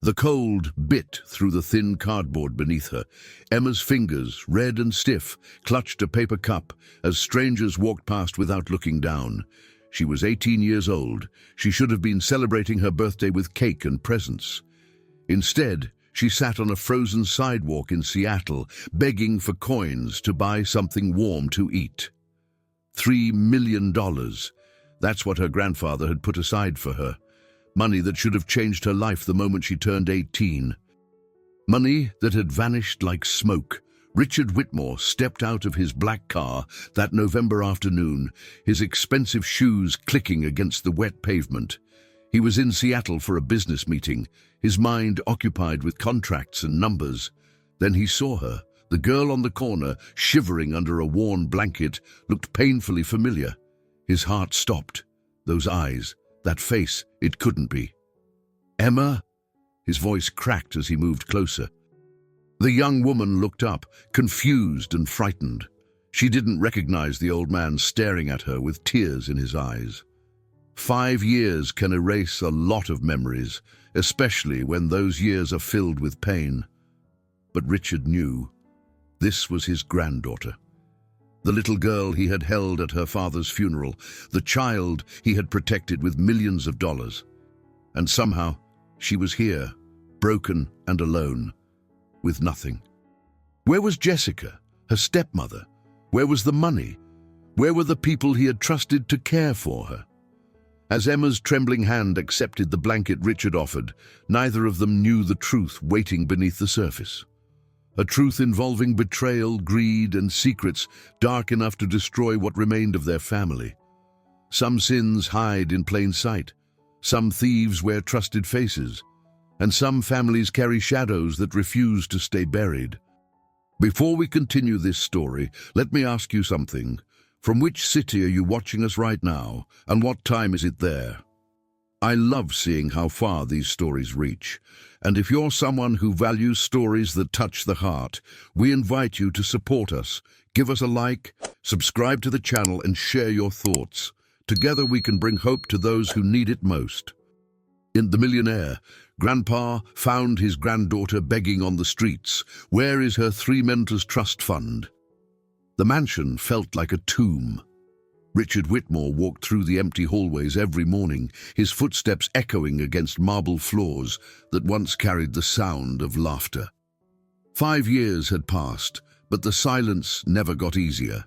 The cold bit through the thin cardboard beneath her. Emma's fingers, red and stiff, clutched a paper cup as strangers walked past without looking down. She was 18 years old. She should have been celebrating her birthday with cake and presents. Instead, she sat on a frozen sidewalk in Seattle, begging for coins to buy something warm to eat. $3 million. That's what her grandfather had put aside for her. Money that should have changed her life the moment she turned 18. Money that had vanished like smoke. Richard Whitmore stepped out of his black car that November afternoon, his expensive shoes clicking against the wet pavement. He was in Seattle for a business meeting, his mind occupied with contracts and numbers. Then he saw her. The girl on the corner, shivering under a worn blanket, looked painfully familiar. His heart stopped. Those eyes, that face, it couldn't be. "Emma?" His voice cracked as he moved closer. The young woman looked up, confused and frightened. She didn't recognize the old man staring at her with tears in his eyes. 5 years can erase a lot of memories, especially when those years are filled with pain. But Richard knew. This was his granddaughter. The little girl he had held at her father's funeral, the child he had protected with millions of dollars. And somehow, she was here, broken and alone, with nothing. Where was Jessica, her stepmother? Where was the money? Where were the people he had trusted to care for her? As Emma's trembling hand accepted the blanket Richard offered, neither of them knew the truth waiting beneath the surface. A truth involving betrayal, greed, and secrets dark enough to destroy what remained of their family. Some sins hide in plain sight, some thieves wear trusted faces, and some families carry shadows that refuse to stay buried. Before we continue this story, let me ask you something. From which city are you watching us right now, and what time is it there? I love seeing how far these stories reach. And if you're someone who values stories that touch the heart, we invite you to support us. Give us a like, subscribe to the channel, and share your thoughts. Together we can bring hope to those who need it most. In The Millionaire, Grandpa found his granddaughter begging on the streets. Where is her 3 Mentors trust fund? The mansion felt like a tomb. Richard Whitmore walked through the empty hallways every morning, his footsteps echoing against marble floors that once carried the sound of laughter. 5 years had passed, but the silence never got easier.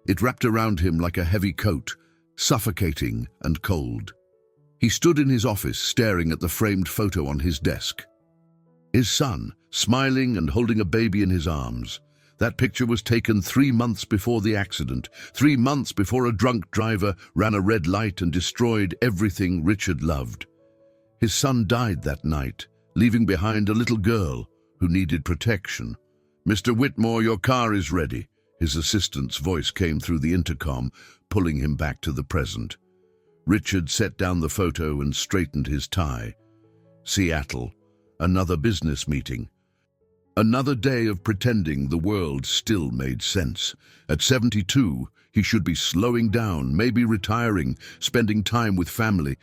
It wrapped around him like a heavy coat, suffocating and cold. He stood in his office staring at the framed photo on his desk. His son, smiling and holding a baby in his arms. That picture was taken 3 months before the accident, 3 months before a drunk driver ran a red light and destroyed everything Richard loved. His son died that night, leaving behind a little girl who needed protection. "Mr. Whitmore, your car is ready." His assistant's voice came through the intercom, pulling him back to the present. Richard set down the photo and straightened his tie. Seattle, another business meeting. Another day of pretending the world still made sense. At 72, he should be slowing down, maybe retiring, spending time with family.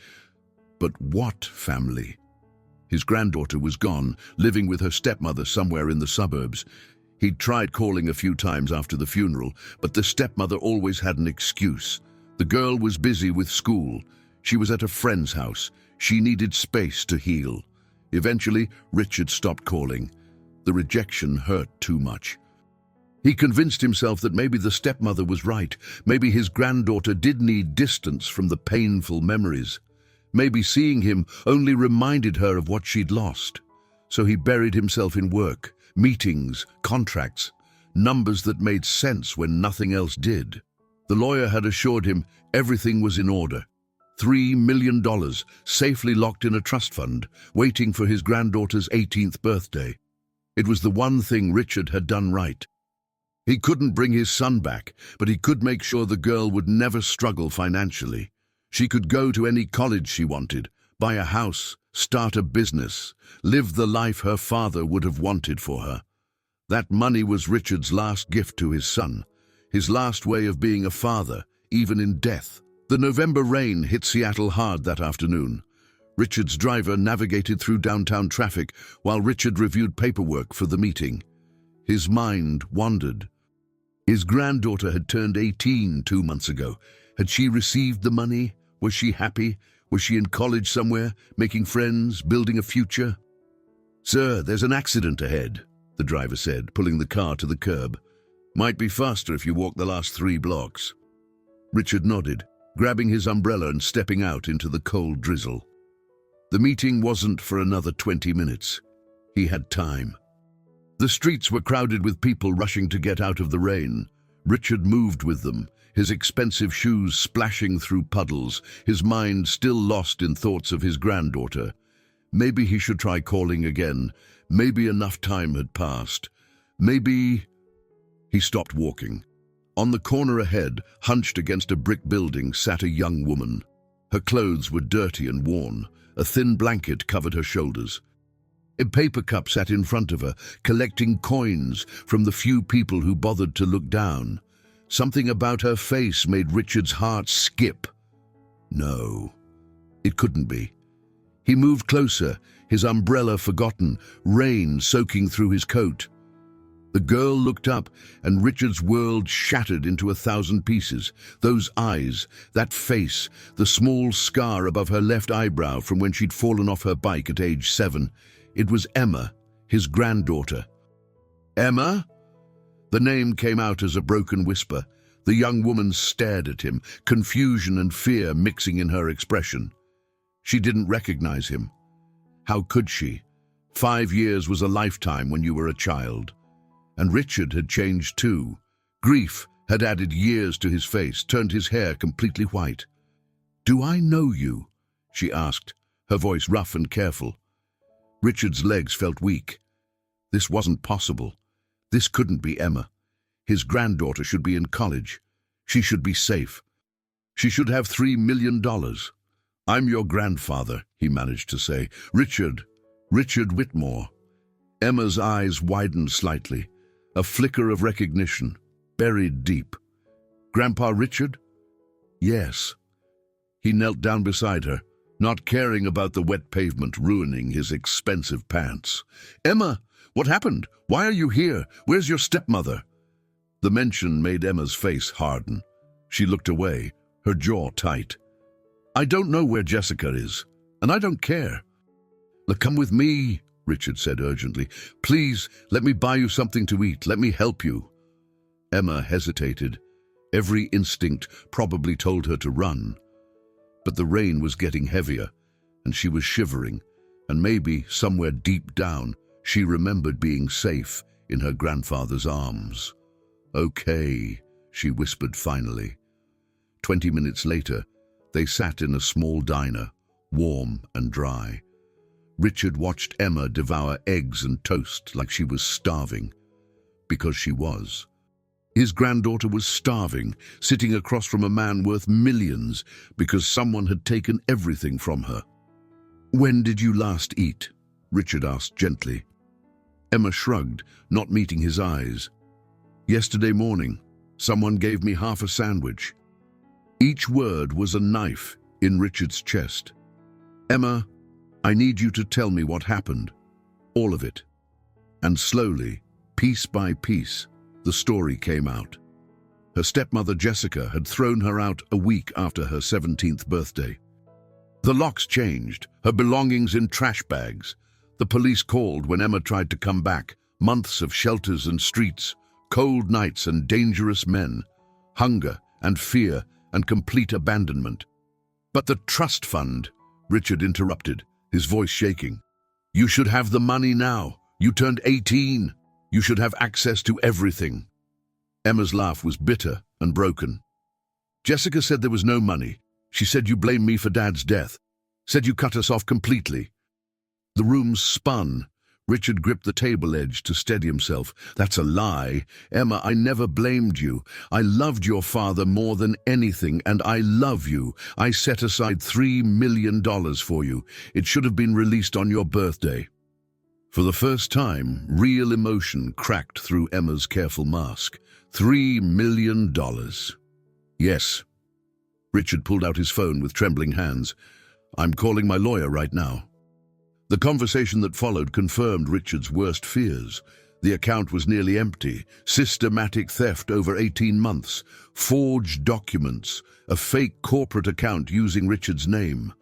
But what family? His granddaughter was gone, living with her stepmother somewhere in the suburbs. He'd tried calling a few times after the funeral, but the stepmother always had an excuse. The girl was busy with school. She was at a friend's house. She needed space to heal. Eventually, Richard stopped calling. The rejection hurt too much. He convinced himself that maybe the stepmother was right. Maybe his granddaughter did need distance from the painful memories. Maybe seeing him only reminded her of what she'd lost. So he buried himself in work, meetings, contracts, numbers that made sense when nothing else did. The lawyer had assured him everything was in order. $3 million, safely locked in a trust fund, waiting for his granddaughter's 18th birthday. It was the one thing Richard had done right. He couldn't bring his son back, but he could make sure the girl would never struggle financially. She could go to any college she wanted, buy a house, start a business, live the life her father would have wanted for her. That money was Richard's last gift to his son, his last way of being a father, even in death. The November rain hit Seattle hard that afternoon. Richard's driver navigated through downtown traffic while Richard reviewed paperwork for the meeting. His mind wandered. His granddaughter had turned 18 2 months ago. Had she received the money? Was she happy? Was she in college somewhere, making friends, building a future? "Sir, there's an accident ahead," the driver said, pulling the car to the curb. "Might be faster if you walk the last 3 blocks. Richard nodded, grabbing his umbrella and stepping out into the cold drizzle. The meeting wasn't for another 20 minutes. He had time. The streets were crowded with people rushing to get out of the rain. Richard moved with them, his expensive shoes splashing through puddles, his mind still lost in thoughts of his granddaughter. Maybe he should try calling again. Maybe enough time had passed. Maybe... He stopped walking. On the corner ahead, hunched against a brick building, sat a young woman. Her clothes were dirty and worn. A thin blanket covered her shoulders. A paper cup sat in front of her, collecting coins from the few people who bothered to look down. Something about her face made Richard's heart skip. No, it couldn't be. He moved closer, his umbrella forgotten, rain soaking through his coat. The girl looked up, and Richard's world shattered into 1,000 pieces. Those eyes, that face, the small scar above her left eyebrow from when she'd fallen off her bike at age 7. It was Emma, his granddaughter. "Emma?" The name came out as a broken whisper. The young woman stared at him, confusion and fear mixing in her expression. She didn't recognize him. How could she? 5 years was a lifetime when you were a child. And Richard had changed too. Grief had added years to his face, turned his hair completely white. "Do I know you?" she asked, her voice rough and careful. Richard's legs felt weak. This wasn't possible. This couldn't be Emma. His granddaughter should be in college. She should be safe. She should have $3 million. "I'm your grandfather," he managed to say. Richard Whitmore." Emma's eyes widened slightly. A flicker of recognition, buried deep. "Grandpa Richard?" "Yes." He knelt down beside her, not caring about the wet pavement ruining his expensive pants. "Emma, what happened? Why are you here? Where's your stepmother?" The mention made Emma's face harden. She looked away, her jaw tight. "I don't know where Jessica is, and I don't care." "Come with me," Richard said urgently. "Please, let me buy you something to eat. Let me help you." Emma hesitated. Every instinct probably told her to run. But the rain was getting heavier, and she was shivering, and maybe, somewhere deep down, she remembered being safe in her grandfather's arms. "Okay," she whispered finally. 20 minutes later, they sat in a small diner, warm and dry. Richard watched Emma devour eggs and toast like she was starving. Because she was. His granddaughter was starving, sitting across from a man worth millions, because someone had taken everything from her. "When did you last eat?" Richard asked gently. Emma shrugged, not meeting his eyes. "Yesterday morning. Someone gave me half a sandwich." Each word was a knife in Richard's chest. "Emma, I need you to tell me what happened. All of it." And slowly, piece by piece, the story came out. Her stepmother Jessica had thrown her out a week after her 17th birthday. The locks changed, her belongings in trash bags. The police called when Emma tried to come back. Months of shelters and streets, cold nights and dangerous men, hunger and fear and complete abandonment. "But the trust fund," Richard interrupted, his voice shaking. "You should have the money now. You turned 18. You should have access to everything." Emma's laugh was bitter and broken. "Jessica said there was no money. She said you blamed me for Dad's death. Said you cut us off completely." The room spun. Richard gripped the table edge to steady himself. "That's a lie. Emma, I never blamed you. I loved your father more than anything, and I love you. I set aside $3 million for you. It should have been released on your birthday." For the first time, real emotion cracked through Emma's careful mask. $3 million. "Yes." Richard pulled out his phone with trembling hands. I'm calling my lawyer right now." The conversation that followed confirmed Richard's worst fears. The account was nearly empty. Systematic theft over 18 months. Forged documents. A fake corporate account using Richard's name.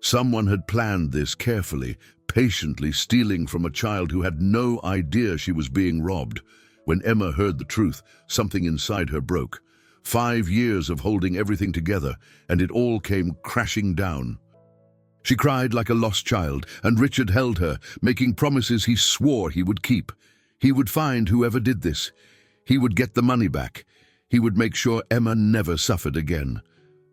Someone had planned this carefully, patiently stealing from a child who had no idea she was being robbed. When Emma heard the truth, something inside her broke. 5 years of holding everything together, and it all came crashing down. She cried like a lost child, and Richard held her, making promises he swore he would keep. He would find whoever did this. He would get the money back. He would make sure Emma never suffered again.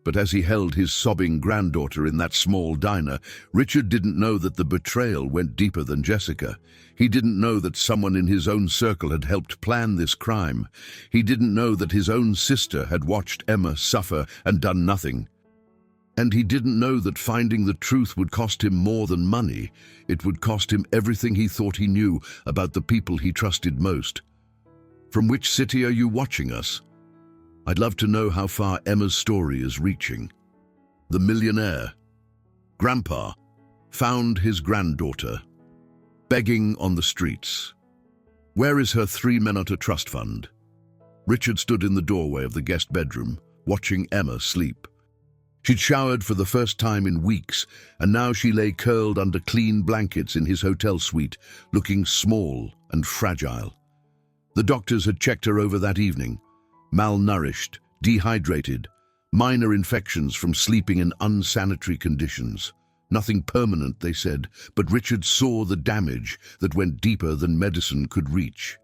But as he held his sobbing granddaughter in that small diner, Richard didn't know that the betrayal went deeper than Jessica. He didn't know that someone in his own circle had helped plan this crime. He didn't know that his own sister had watched Emma suffer and done nothing. And he didn't know that finding the truth would cost him more than money. It would cost him everything he thought he knew about the people he trusted most. From which city are you watching us? I'd love to know how far Emma's story is reaching. The millionaire. Grandpa found his granddaughter begging on the streets. Where is her 3 men trust fund? Richard stood in the doorway of the guest bedroom, watching Emma sleep. She'd showered for the first time in weeks, and now she lay curled under clean blankets in his hotel suite, looking small and fragile. The doctors had checked her over that evening. Malnourished, dehydrated, minor infections from sleeping in unsanitary conditions. Nothing permanent, they said, but Richard saw the damage that went deeper than medicine could reach.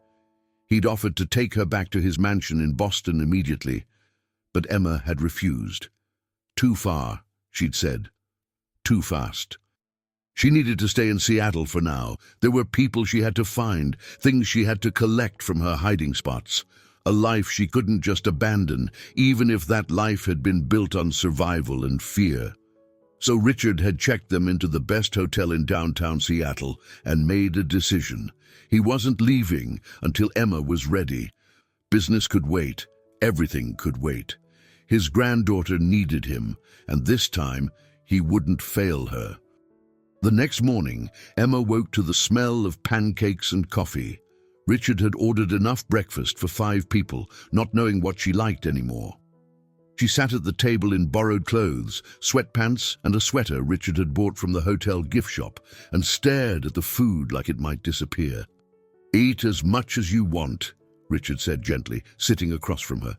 He'd offered to take her back to his mansion in Boston immediately, but Emma had refused. Too far, she'd said. Too fast. She needed to stay in Seattle for now. There were people she had to find, things she had to collect from her hiding spots. A life she couldn't just abandon, even if that life had been built on survival and fear. So Richard had checked them into the best hotel in downtown Seattle and made a decision. He wasn't leaving until Emma was ready. Business could wait. Everything could wait. His granddaughter needed him, and this time he wouldn't fail her. The next morning, Emma woke to the smell of pancakes and coffee. Richard had ordered enough breakfast for 5 people, not knowing what she liked anymore. She sat at the table in borrowed clothes, sweatpants and a sweater Richard had bought from the hotel gift shop, and stared at the food like it might disappear. "Eat as much as you want," Richard said gently, sitting across from her.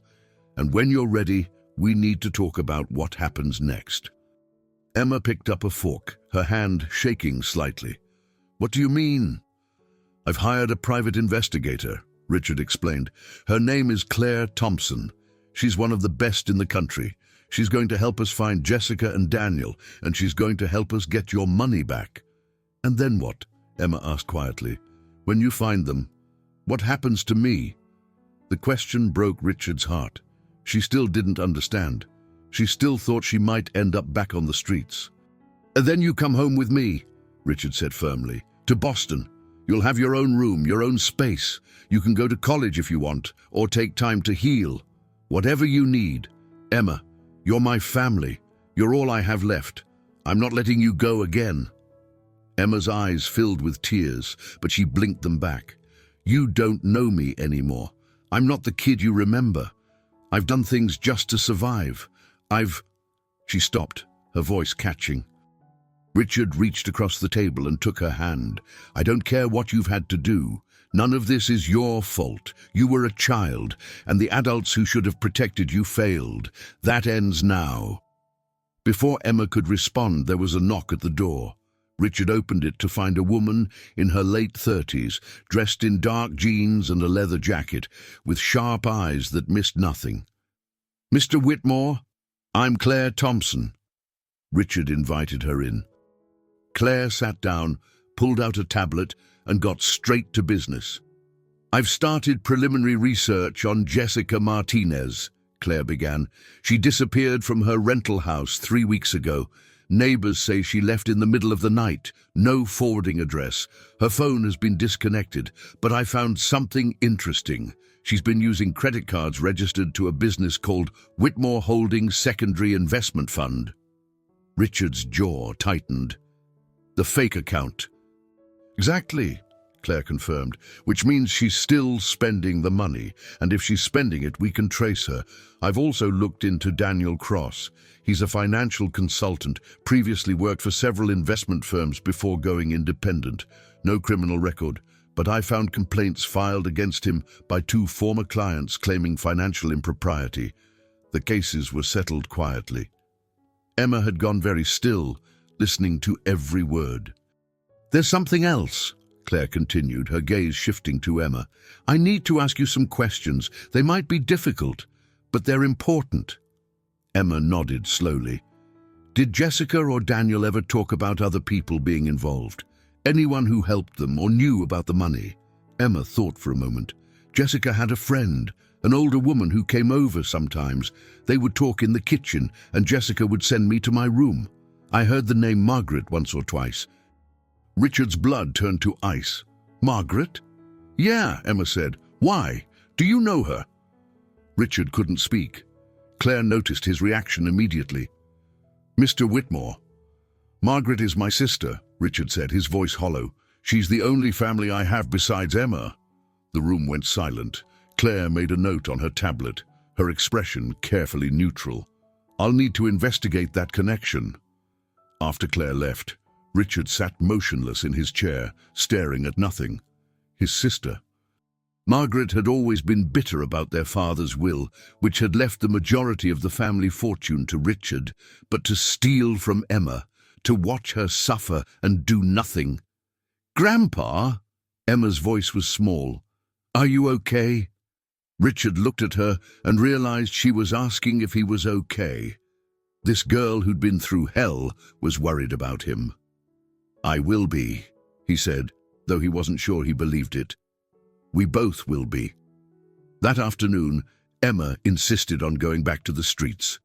"And when you're ready, we need to talk about what happens next." Emma picked up a fork, her hand shaking slightly. "What do you mean?" "I've hired a private investigator," Richard explained. "Her name is Claire Thompson. She's one of the best in the country. She's going to help us find Jessica and Daniel, and she's going to help us get your money back." "And then what?" Emma asked quietly. "When you find them, what happens to me?" The question broke Richard's heart. She still didn't understand. She still thought she might end up back on the streets. "And then you come home with me," Richard said firmly, "to Boston. You'll have your own room, your own space. You can go to college if you want, or take time to heal. Whatever you need. Emma, you're my family. You're all I have left. I'm not letting you go again." Emma's eyes filled with tears, but she blinked them back. "You don't know me anymore. I'm not the kid you remember. I've done things just to survive. She stopped, her voice catching. Richard reached across the table and took her hand. "I don't care what you've had to do. None of this is your fault. You were a child, and the adults who should have protected you failed. That ends now." Before Emma could respond, there was a knock at the door. Richard opened it to find a woman in her late 30s, dressed in dark jeans and a leather jacket, with sharp eyes that missed nothing. "Mr. Whitmore, I'm Claire Thompson." Richard invited her in. Claire sat down, pulled out a tablet, and got straight to business. "I've started preliminary research on Jessica Martinez," Claire began. "She disappeared from her rental house 3 weeks ago. Neighbors say she left in the middle of the night. No forwarding address. Her phone has been disconnected, but I found something interesting. She's been using credit cards registered to a business called Whitmore Holdings Secondary Investment Fund." Richard's jaw tightened. The fake account. Exactly, Claire confirmed, which means she's still spending the money, and if she's spending it, we can trace her. I've also looked into Daniel Cross. He's a financial consultant, previously worked for several investment firms before going independent. No criminal record, but I found complaints filed against him by 2 former clients claiming financial impropriety. The cases were settled quietly. Emma had gone very still, listening to every word. There's something else, Claire continued, her gaze shifting to Emma. I need to ask you some questions. They might be difficult, but they're important. Emma nodded slowly. Did Jessica or Daniel ever talk about other people being involved? Anyone who helped them or knew about the money? Emma thought for a moment. Jessica had a friend, an older woman who came over sometimes. They would talk in the kitchen, and Jessica would send me to my room. I heard the name Margaret once or twice. Richard's blood turned to ice. Margaret? Yeah, Emma said. Why? Do you know her? Richard couldn't speak. Claire noticed his reaction immediately. Mr. Whitmore. Margaret is my sister, Richard said, his voice hollow. She's the only family I have besides Emma. The room went silent. Claire made a note on her tablet, her expression carefully neutral. I'll need to investigate that connection. After Claire left, Richard sat motionless in his chair, staring at nothing. His sister. Margaret had always been bitter about their father's will, which had left the majority of the family fortune to Richard, but to steal from Emma, to watch her suffer and do nothing. Grandpa? Emma's voice was small. Are you okay? Richard looked at her and realized she was asking if he was okay. This girl who'd been through hell was worried about him. I will be, he said, though he wasn't sure he believed it. We both will be. That afternoon, Emma insisted on going back to the streets.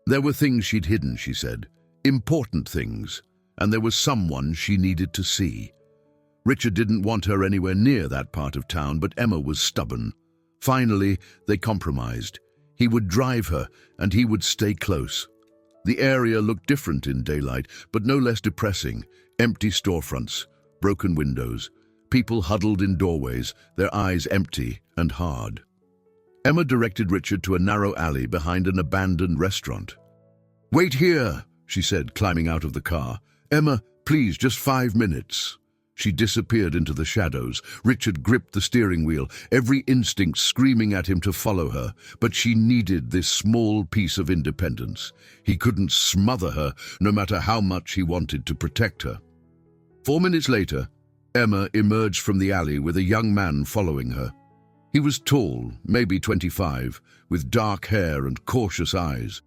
There were things she'd hidden, she said, important things, and there was someone she needed to see. Richard didn't want her anywhere near that part of town, but Emma was stubborn. Finally, they compromised. He would drive her, and he would stay close. The area looked different in daylight, but no less depressing. Empty storefronts, broken windows, people huddled in doorways, their eyes empty and hard. Emma directed Richard to a narrow alley behind an abandoned restaurant. Wait here, she said, climbing out of the car. Emma, please, just 5 minutes. She disappeared into the shadows. Richard gripped the steering wheel, every instinct screaming at him to follow her, but she needed this small piece of independence. He couldn't smother her, no matter how much he wanted to protect her. 4 minutes later, Emma emerged from the alley with a young man following her. He was tall, maybe 25, with dark hair and cautious eyes.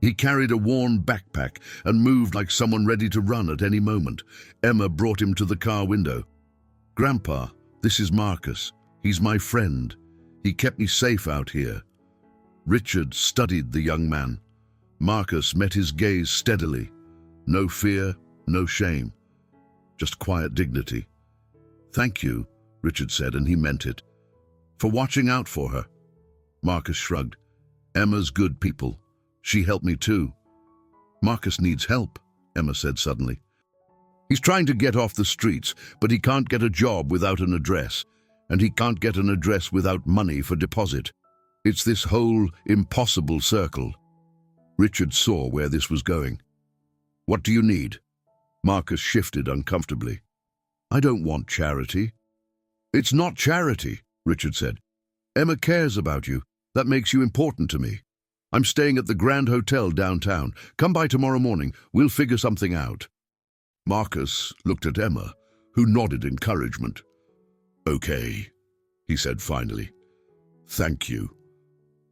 He carried a worn backpack and moved like someone ready to run at any moment. Emma brought him to the car window. Grandpa, this is Marcus. He's my friend. He kept me safe out here. Richard studied the young man. Marcus met his gaze steadily. No fear, no shame. Just quiet dignity. Thank you, Richard said, and he meant it. For watching out for her. Marcus shrugged. Emma's good people. She helped me too. Marcus needs help, Emma said suddenly. He's trying to get off the streets, but he can't get a job without an address, and he can't get an address without money for deposit. It's this whole impossible circle. Richard saw where this was going. What do you need? Marcus shifted uncomfortably. I don't want charity. It's not charity, Richard said. Emma cares about you. That makes you important to me. I'm staying at the Grand Hotel downtown. Come by tomorrow morning. We'll figure something out. Marcus looked at Emma, who nodded encouragement. Okay, he said finally. Thank you.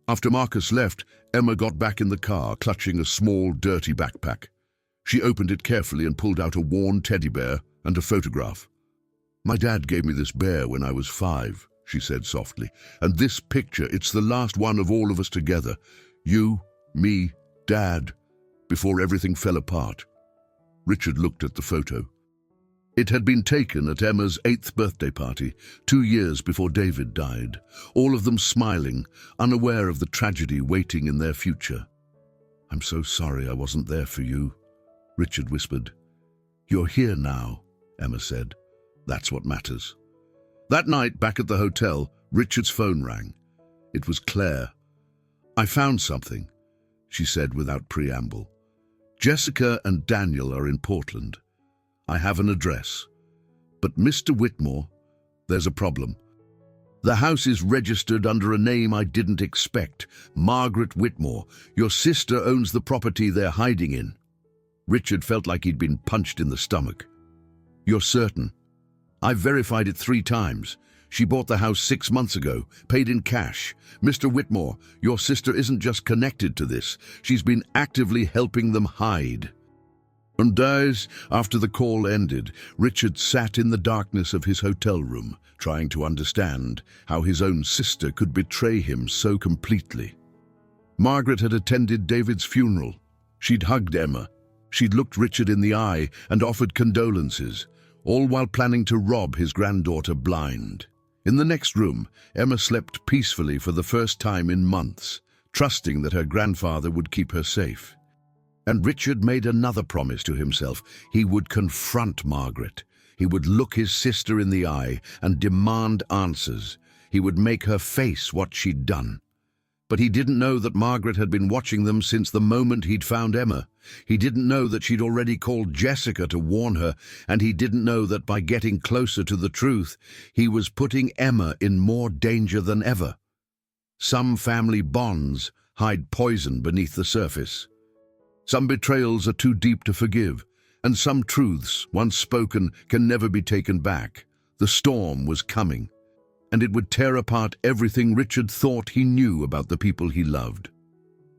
After Marcus left, Emma got back in the car, clutching a small, dirty backpack. She opened it carefully and pulled out a worn teddy bear and a photograph. My dad gave me this bear when I was 5, she said softly. And this picture, it's the last one of all of us together. You, me, Dad, before everything fell apart. Richard looked at the photo. It had been taken at Emma's 8th birthday party, 2 years before David died, all of them smiling, unaware of the tragedy waiting in their future. "I'm so sorry I wasn't there for you," Richard whispered. "You're here now," Emma said. "That's what matters." That night, back at the hotel, Richard's phone rang. It was Claire. "I found something," she said without preamble. "Jessica and Daniel are in Portland. I have an address. But Mr. Whitmore, there's a problem. The house is registered under a name I didn't expect. Margaret Whitmore. Your sister owns the property they're hiding in." Richard felt like he'd been punched in the stomach. "You're certain?" "I've verified it 3 times. She bought the house 6 months ago, paid in cash. Mr. Whitmore, your sister isn't just connected to this. She's been actively helping them hide." On days after the call ended, Richard sat in the darkness of his hotel room, trying to understand how his own sister could betray him so completely. Margaret had attended David's funeral. She'd hugged Emma. She'd looked Richard in the eye and offered condolences, all while planning to rob his granddaughter blind. In the next room, Emma slept peacefully for the first time in months, trusting that her grandfather would keep her safe. And Richard made another promise to himself. He would confront Margaret. He would look his sister in the eye and demand answers. He would make her face what she'd done. But he didn't know that Margaret had been watching them since the moment he'd found Emma. He didn't know that she'd already called Jessica to warn her, and he didn't know that by getting closer to the truth, he was putting Emma in more danger than ever. Some family bonds hide poison beneath the surface. Some betrayals are too deep to forgive, and some truths, once spoken, can never be taken back. The storm was coming, and it would tear apart everything Richard thought he knew about the people he loved.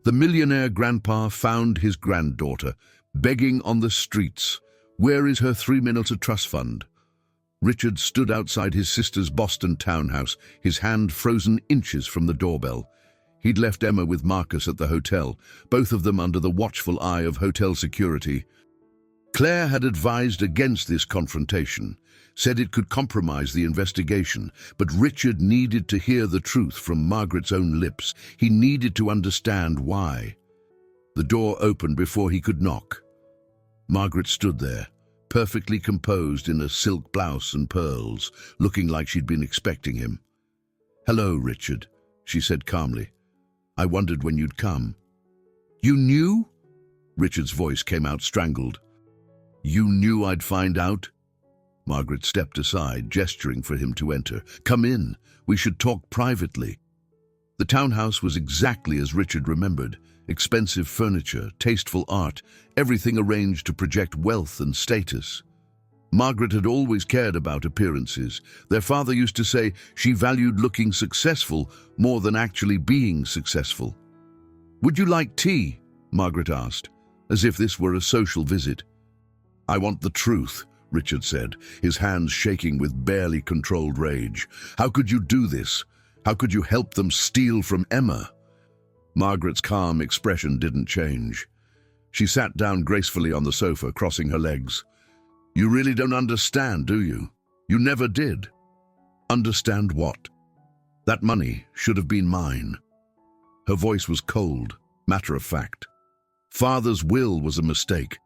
The millionaire grandpa found his granddaughter, begging on the streets. "Where is her $3 million trust fund?" Richard stood outside his sister's Boston townhouse, his hand frozen inches from the doorbell. He'd left Emma with Marcus at the hotel, both of them under the watchful eye of hotel security. Claire had advised against this confrontation, said it could compromise the investigation, but Richard needed to hear the truth from Margaret's own lips. He needed to understand why. The door opened before he could knock. Margaret stood there, perfectly composed in a silk blouse and pearls, looking like she'd been expecting him. "Hello, Richard," she said calmly. "I wondered when you'd come." "You knew?" Richard's voice came out strangled. "You knew I'd find out?" Margaret stepped aside, gesturing for him to enter. "Come in. We should talk privately." The townhouse was exactly as Richard remembered. Expensive furniture, tasteful art, everything arranged to project wealth and status. Margaret had always cared about appearances. Their father used to say she valued looking successful more than actually being successful. "Would you like tea?" Margaret asked, as if this were a social visit. "I want the truth," Richard said, his hands shaking with barely controlled rage. "How could you do this? How could you help them steal from Emma?" Margaret's calm expression didn't change. She sat down gracefully on the sofa, crossing her legs. "You really don't understand, do you? You never did." "Understand what?" "That money should have been mine." Her voice was cold, matter of fact. "Father's will was a mistake.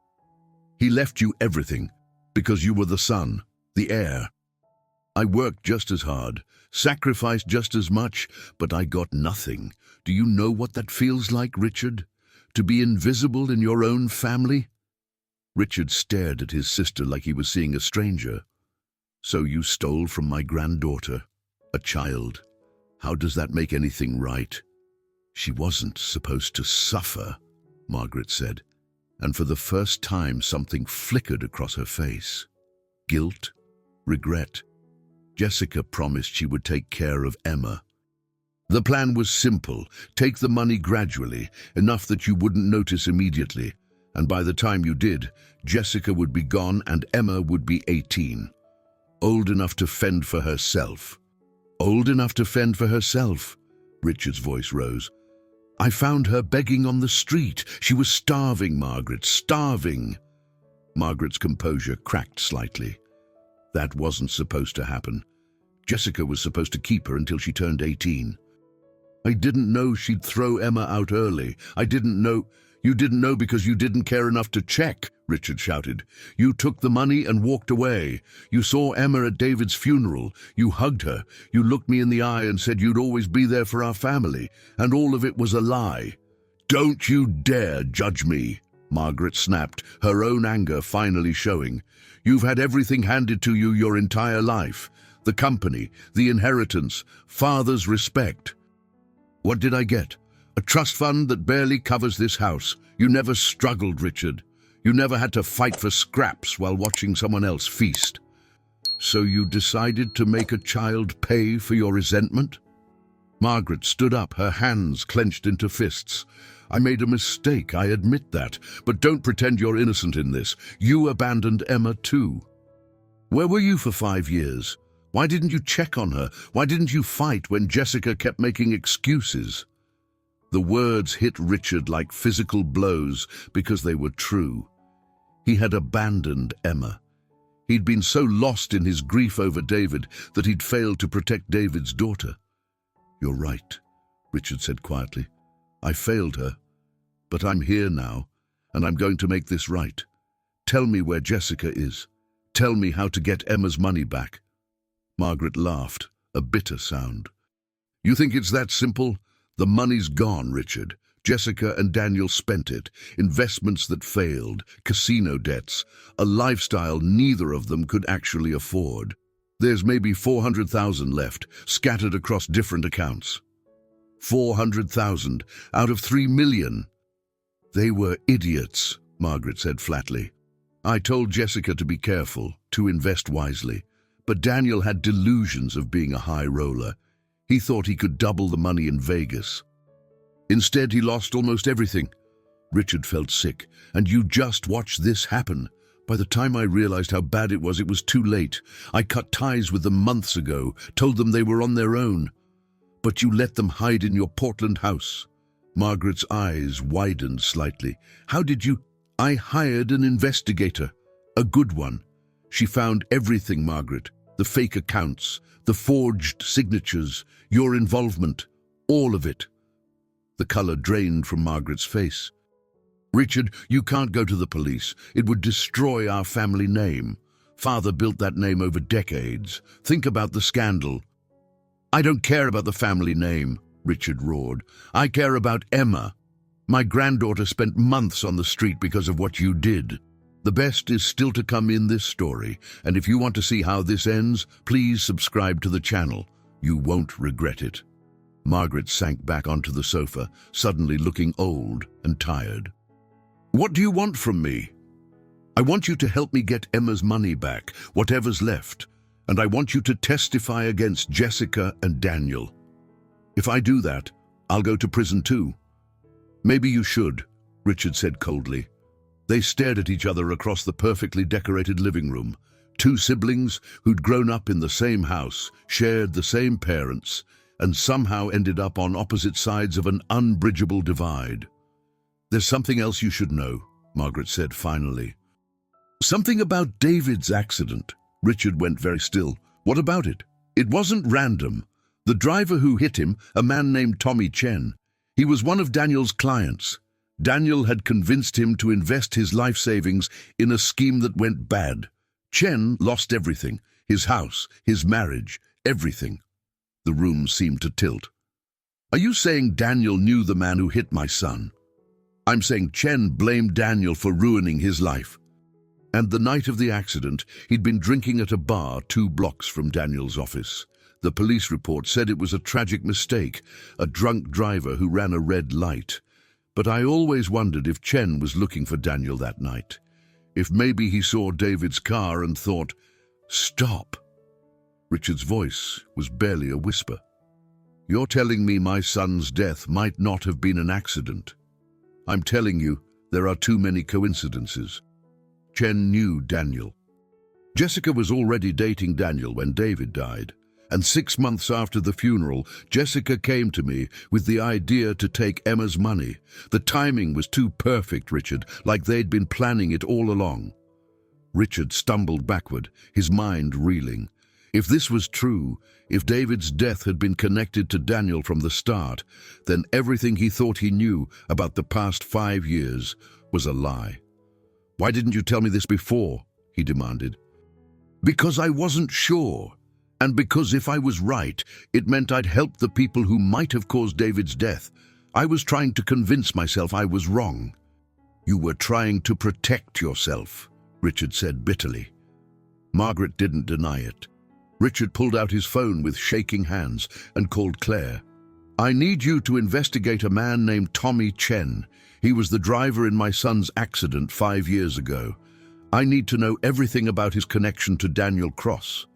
He left you everything because you were the son, the heir. I worked just as hard, sacrificed just as much, but I got nothing. Do you know what that feels like, Richard? To be invisible in your own family?" Richard stared at his sister like he was seeing a stranger. "So you stole from my granddaughter, a child. How does that make anything right?" "She wasn't supposed to suffer," Margaret said, and for the first time something flickered across her face. Guilt, regret. Jessica promised she would take care of Emma. The plan was simple. Take the money gradually, enough that you wouldn't notice immediately. And by the time you did, Jessica would be gone and Emma would be 18. Old enough to fend for herself. Old enough to fend for herself. Richard's voice rose. "I found her begging on the street. She was starving, Margaret, starving." Margaret's composure cracked slightly. That wasn't supposed to happen. Jessica was supposed to keep her until she turned 18. "I didn't know she'd throw Emma out early. I didn't know—" You didn't know because you didn't care enough to check, Richard shouted. You took the money and walked away. You saw Emma at David's funeral. You hugged her. You looked me in the eye and said you'd always be there for our family. And all of it was a lie. Don't you dare judge me, Margaret snapped, her own anger finally showing. You've had everything handed to you your entire life. The company, the inheritance, father's respect. What did I get? A trust fund that barely covers this house. You never struggled, Richard. You never had to fight for scraps while watching someone else feast. So you decided to make a child pay for your resentment? Margaret stood up, her hands clenched into fists. I made a mistake, I admit that, but don't pretend you're innocent in this. You abandoned Emma too. Where were you for 5 years? Why didn't you check on her? Why didn't you fight when Jessica kept making excuses? The words hit Richard like physical blows because they were true. He had abandoned Emma. He'd been so lost in his grief over David that he'd failed to protect David's daughter. You're right, Richard said quietly. I failed her, but I'm here now, and I'm going to make this right. Tell me where Jessica is. Tell me how to get Emma's money back. Margaret laughed, a bitter sound. You think it's that simple? The money's gone, Richard. Jessica and Daniel spent it. Investments that failed, casino debts, a lifestyle neither of them could actually afford. There's maybe 400,000 left, scattered across different accounts. 400,000 out of 3 million. They were idiots, Margaret said flatly. I told Jessica to be careful, to invest wisely. But Daniel had delusions of being a high roller. He thought he could double the money in Vegas. Instead, he lost almost everything. Richard felt sick, and you just watched this happen. By the time I realized how bad it was too late. I cut ties with them months ago, told them they were on their own. But you let them hide in your Portland house. Margaret's eyes widened slightly. How did you? I hired an investigator. A good one. She found everything, Margaret. The fake accounts, the forged signatures, your involvement, all of it. The color drained from Margaret's face. Richard, you can't go to the police. It would destroy our family name. Father built that name over decades. Think about the scandal. I don't care about the family name, Richard roared. I care about Emma. My granddaughter spent months on the street because of what you did. The best is still to come in this story, and if you want to see how this ends, please subscribe to the channel. You won't regret it. Margaret sank back onto the sofa, suddenly looking old and tired. What do you want from me? I want you to help me get Emma's money back, whatever's left, and I want you to testify against Jessica and Daniel. If I do that, I'll go to prison too. Maybe you should, Richard said coldly. They stared at each other across the perfectly decorated living room. Two siblings who'd grown up in the same house, shared the same parents, and somehow ended up on opposite sides of an unbridgeable divide. There's something else you should know, Margaret said finally. Something about David's accident. Richard went very still. What about it? It wasn't random. The driver who hit him, a man named Tommy Chen, he was one of Daniel's clients. Daniel had convinced him to invest his life savings in a scheme that went bad. Chen lost everything, his house, his marriage, everything. The room seemed to tilt. Are you saying Daniel knew the man who hit my son? I'm saying Chen blamed Daniel for ruining his life. And the night of the accident, he'd been drinking at a bar 2 blocks from Daniel's office. The police report said it was a tragic mistake, a drunk driver who ran a red light. But I always wondered if Chen was looking for Daniel that night. If maybe he saw David's car and thought, "Stop." Richard's voice was barely a whisper. You're telling me my son's death might not have been an accident. I'm telling you there are too many coincidences. Chen knew Daniel. Jessica was already dating Daniel when David died. And 6 months after the funeral, Jessica came to me with the idea to take Emma's money. The timing was too perfect, Richard, like they'd been planning it all along. Richard stumbled backward, his mind reeling. If this was true, if David's death had been connected to Daniel from the start, then everything he thought he knew about the past 5 years was a lie. "Why didn't you tell me this before?" he demanded. "Because I wasn't sure. And because if I was right, it meant I'd help the people who might have caused David's death. I was trying to convince myself I was wrong." "You were trying to protect yourself," Richard said bitterly. Margaret didn't deny it. Richard pulled out his phone with shaking hands and called Claire. "I need you to investigate a man named Tommy Chen. He was the driver in my son's accident 5 years ago. I need to know everything about his connection to Daniel Cross."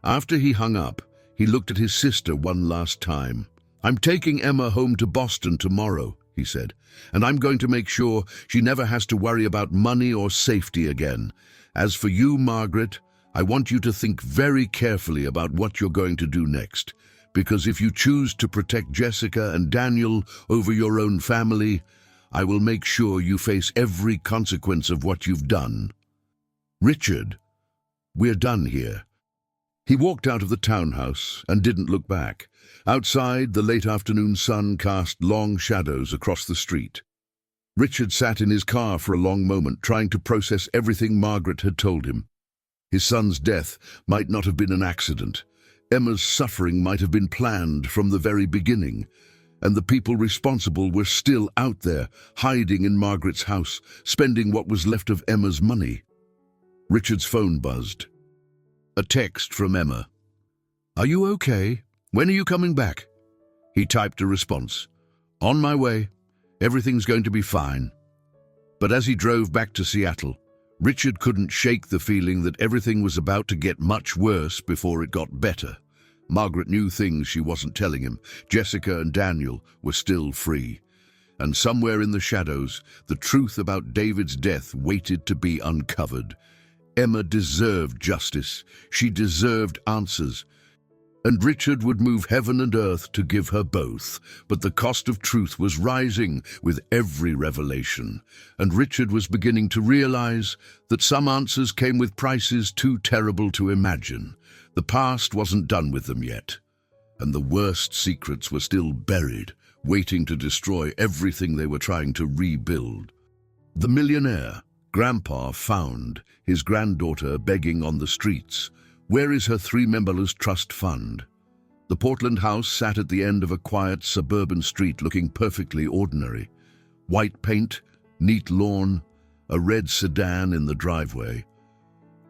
After he hung up, he looked at his sister one last time. "I'm taking Emma home to Boston tomorrow," he said, "and I'm going to make sure she never has to worry about money or safety again. As for you, Margaret, I want you to think very carefully about what you're going to do next, because if you choose to protect Jessica and Daniel over your own family, I will make sure you face every consequence of what you've done." "Richard, we're done here." He walked out of the townhouse and didn't look back. Outside, the late afternoon sun cast long shadows across the street. Richard sat in his car for a long moment, trying to process everything Margaret had told him. His son's death might not have been an accident. Emma's suffering might have been planned from the very beginning, and the people responsible were still out there, hiding in Margaret's house, spending what was left of Emma's money. Richard's phone buzzed. A text from Emma. "Are you okay? When are you coming back?" He typed a response. "On my way. Everything's going to be fine." But as he drove back to Seattle, Richard couldn't shake the feeling that everything was about to get much worse before it got better. Margaret knew things she wasn't telling him. Jessica and Daniel were still free. And somewhere in the shadows, the truth about David's death waited to be uncovered. Emma deserved justice. She deserved answers. And Richard would move heaven and earth to give her both. But the cost of truth was rising with every revelation. And Richard was beginning to realize that some answers came with prices too terrible to imagine. The past wasn't done with them yet. And the worst secrets were still buried, waiting to destroy everything they were trying to rebuild. The millionaire. Grandpa found his granddaughter begging on the streets. Where is her 3-memberless trust fund? The Portland house sat at the end of a quiet suburban street looking perfectly ordinary. White paint, neat lawn, a red sedan in the driveway.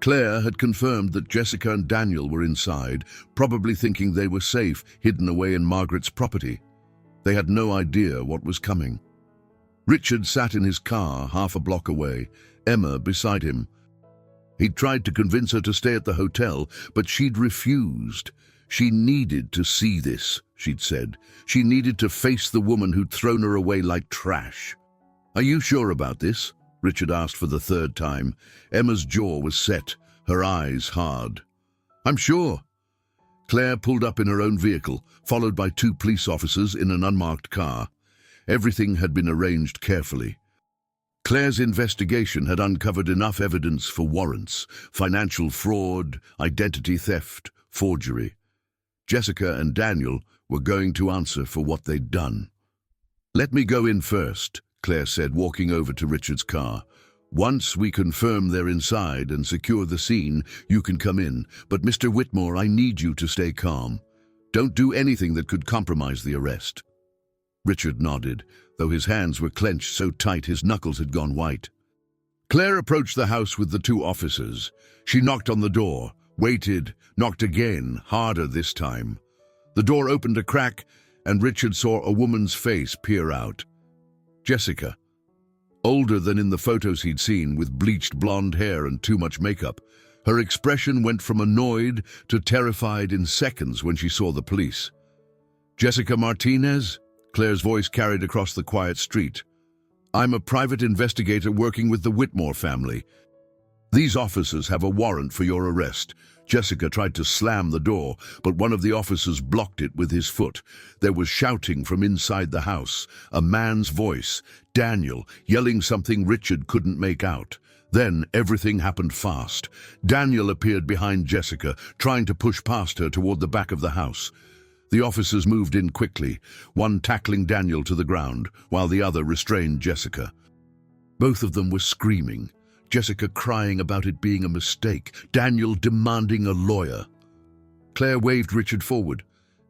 Claire had confirmed that Jessica and Daniel were inside, probably thinking they were safe, hidden away in Margaret's property. They had no idea what was coming. Richard sat in his car half a block away, Emma beside him. He'd tried to convince her to stay at the hotel, but she'd refused. She needed to see this, she'd said. She needed to face the woman who'd thrown her away like trash. "Are you sure about this?" Richard asked for the 3rd time. Emma's jaw was set, her eyes hard. "I'm sure." Claire pulled up in her own vehicle, followed by 2 police officers in an unmarked car. Everything had been arranged carefully. Claire's investigation had uncovered enough evidence for warrants: financial fraud, identity theft, forgery. Jessica and Daniel were going to answer for what they'd done. "Let me go in first," Claire said, walking over to Richard's car. "Once we confirm they're inside and secure the scene, you can come in. But Mr. Whitmore, I need you to stay calm. Don't do anything that could compromise the arrest." Richard nodded, though his hands were clenched so tight his knuckles had gone white. Claire approached the house with the 2 officers. She knocked on the door, waited, knocked again, harder this time. The door opened a crack, and Richard saw a woman's face peer out. Jessica. Older than in the photos he'd seen, with bleached blonde hair and too much makeup. Her expression went from annoyed to terrified in seconds when she saw the police. "Jessica Martinez?" Claire's voice carried across the quiet street. "I'm a private investigator working with the Whitmore family. These officers have a warrant for your arrest." Jessica tried to slam the door, but one of the officers blocked it with his foot. There was shouting from inside the house, a man's voice, Daniel, yelling something Richard couldn't make out. Then everything happened fast. Daniel appeared behind Jessica, trying to push past her toward the back of the house. The officers moved in quickly, one tackling Daniel to the ground, while the other restrained Jessica. Both of them were screaming, Jessica crying about it being a mistake, Daniel demanding a lawyer. Claire waved Richard forward.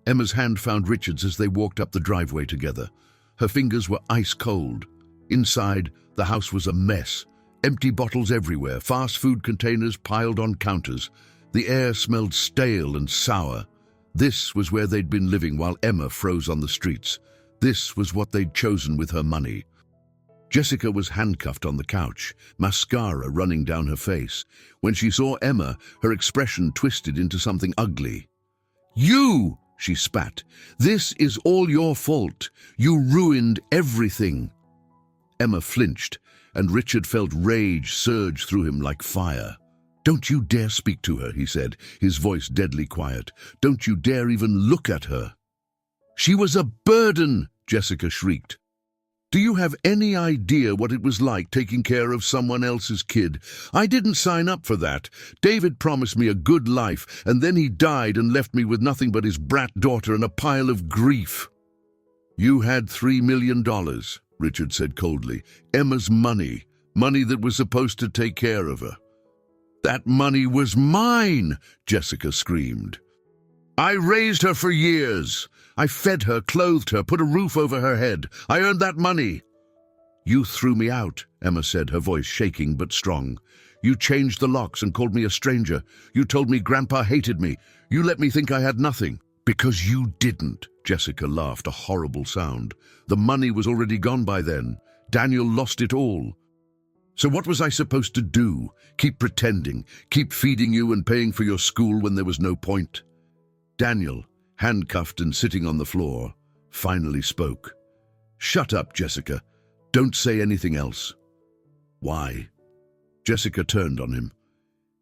Emma's hand found Richard's as they walked up the driveway together. Her fingers were ice cold. Inside, the house was a mess. Empty bottles everywhere, fast food containers piled on counters. The air smelled stale and sour. This was where they'd been living while Emma froze on the streets. This was what they'd chosen with her money. Jessica was handcuffed on the couch, mascara running down her face. When she saw Emma, her expression twisted into something ugly. "You!" she spat. "This is all your fault. You ruined everything." Emma flinched, and Richard felt rage surge through him like fire. "Don't you dare speak to her," he said, his voice deadly quiet. "Don't you dare even look at her." "She was a burden," Jessica shrieked. "Do you have any idea what it was like taking care of someone else's kid? I didn't sign up for that. David promised me a good life, and then he died and left me with nothing but his brat daughter and a pile of grief." "You had $3 million, Richard said coldly. "Emma's money, money that was supposed to take care of her." "That money was mine," Jessica screamed. "I raised her for years. I fed her, clothed her, put a roof over her head. I earned that money." "You threw me out," Emma said, her voice shaking but strong. "You changed the locks and called me a stranger. You told me Grandpa hated me. You let me think I had nothing." "Because you didn't," Jessica laughed, a horrible sound. "The money was already gone by then. Daniel lost it all. So what was I supposed to do? Keep pretending, keep feeding you and paying for your school when there was no point?" Daniel, handcuffed and sitting on the floor, finally spoke. "Shut up, Jessica. Don't say anything else." "Why?" Jessica turned on him.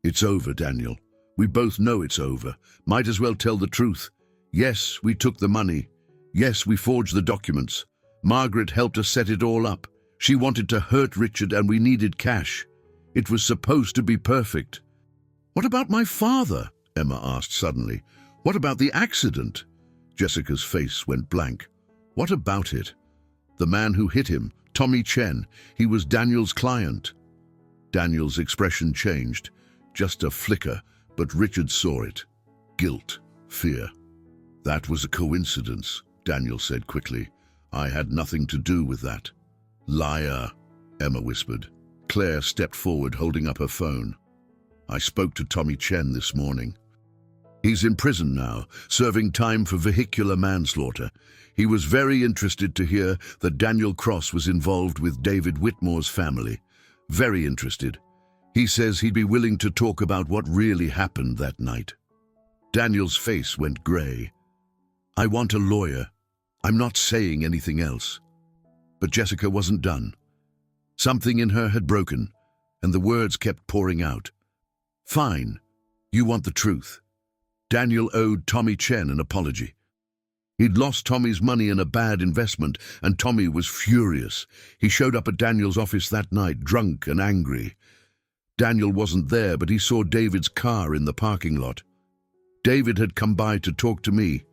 "It's over, Daniel. We both know it's over. Might as well tell the truth. Yes, we took the money. Yes, we forged the documents. Margaret helped us set it all up. She wanted to hurt Richard and we needed cash. It was supposed to be perfect." "What about my father?" Emma asked suddenly. "What about the accident?" Jessica's face went blank. "What about it?" "The man who hit him, Tommy Chen, he was Daniel's client." Daniel's expression changed. Just a flicker, but Richard saw it. Guilt, fear. "That was a coincidence," Daniel said quickly. "I had nothing to do with that." "Liar," Emma whispered. Claire stepped forward, holding up her phone. "I spoke to Tommy Chen this morning. He's in prison now, serving time for vehicular manslaughter. He was very interested to hear that Daniel Cross was involved with David Whitmore's family. Very interested. He says he'd be willing to talk about what really happened that night." Daniel's face went gray. "I want a lawyer. I'm not saying anything else." But Jessica wasn't done. Something in her had broken, and the words kept pouring out. "Fine. You want the truth." Daniel owed Tommy Chen an apology. He'd lost Tommy's money in a bad investment, and Tommy was furious. He showed up at Daniel's office that night, drunk and angry. Daniel wasn't there, but he saw David's car in the parking lot. David had come by to talk to me.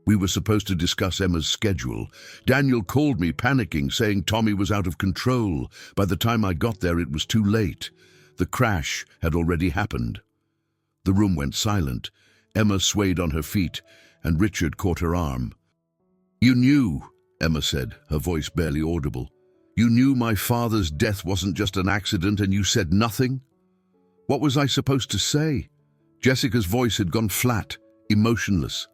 We were supposed to discuss Emma's schedule. Daniel called me, panicking, saying Tommy was out of control. By the time I got there, it was too late. The crash had already happened. The room went silent. Emma swayed on her feet, and Richard caught her arm. "You knew," Emma said, her voice barely audible. "You knew my father's death wasn't just an accident, and you said nothing?" What was I supposed to say? Jessica's voice had gone flat, emotionless.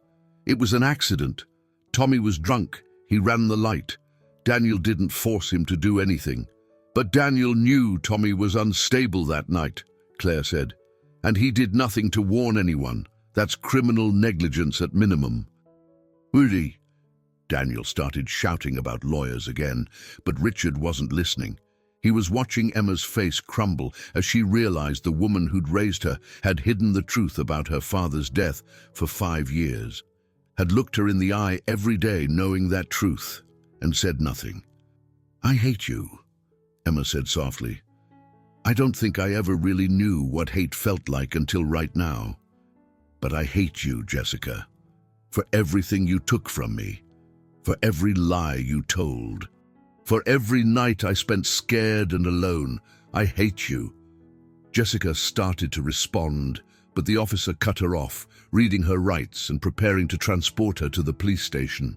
It was an accident. Tommy was drunk. He ran the light. Daniel didn't force him to do anything. "But Daniel knew Tommy was unstable that night," Claire said. "And he did nothing to warn anyone. That's criminal negligence at minimum." "Rudy!" Daniel started shouting about lawyers again, but Richard wasn't listening. He was watching Emma's face crumble as she realized the woman who'd raised her had hidden the truth about her father's death for 5 years, had looked her in the eye every day knowing that truth, and said nothing. "I hate you," Emma said softly. I don't think I ever really knew what hate felt like until right now. But I hate you, Jessica, for everything you took from me, for every lie you told, for every night I spent scared and alone. I hate you." Jessica started to respond, but the officer cut her off, reading her rights and preparing to transport her to the police station.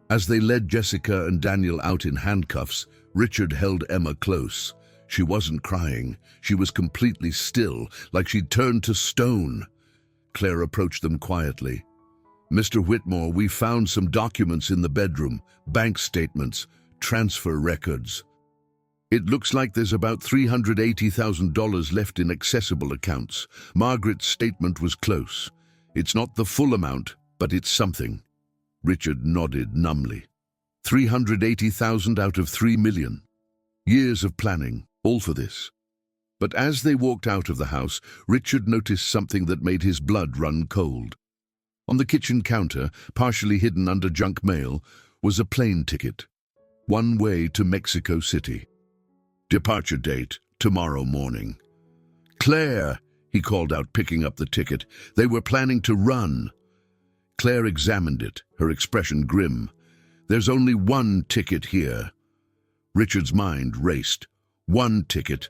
As they led Jessica and Daniel out in handcuffs, Richard held Emma close. She wasn't crying. She was completely still, like she'd turned to stone. Claire approached them quietly. "Mr. Whitmore, we found some documents in the bedroom, bank statements, transfer records. It looks like there's about $380,000 left in accessible accounts. Margaret's statement was close. It's not the full amount, but it's something." Richard nodded numbly. 380,000 out of 3 million. Years of planning, all for this. But as they walked out of the house, Richard noticed something that made his blood run cold. On the kitchen counter, partially hidden under junk mail, was a plane ticket. One way to Mexico City. Departure date, tomorrow morning. "Claire," he called out, picking up the ticket. "They were planning to run." Claire examined it, her expression grim. "There's only one ticket here." Richard's mind raced. One ticket,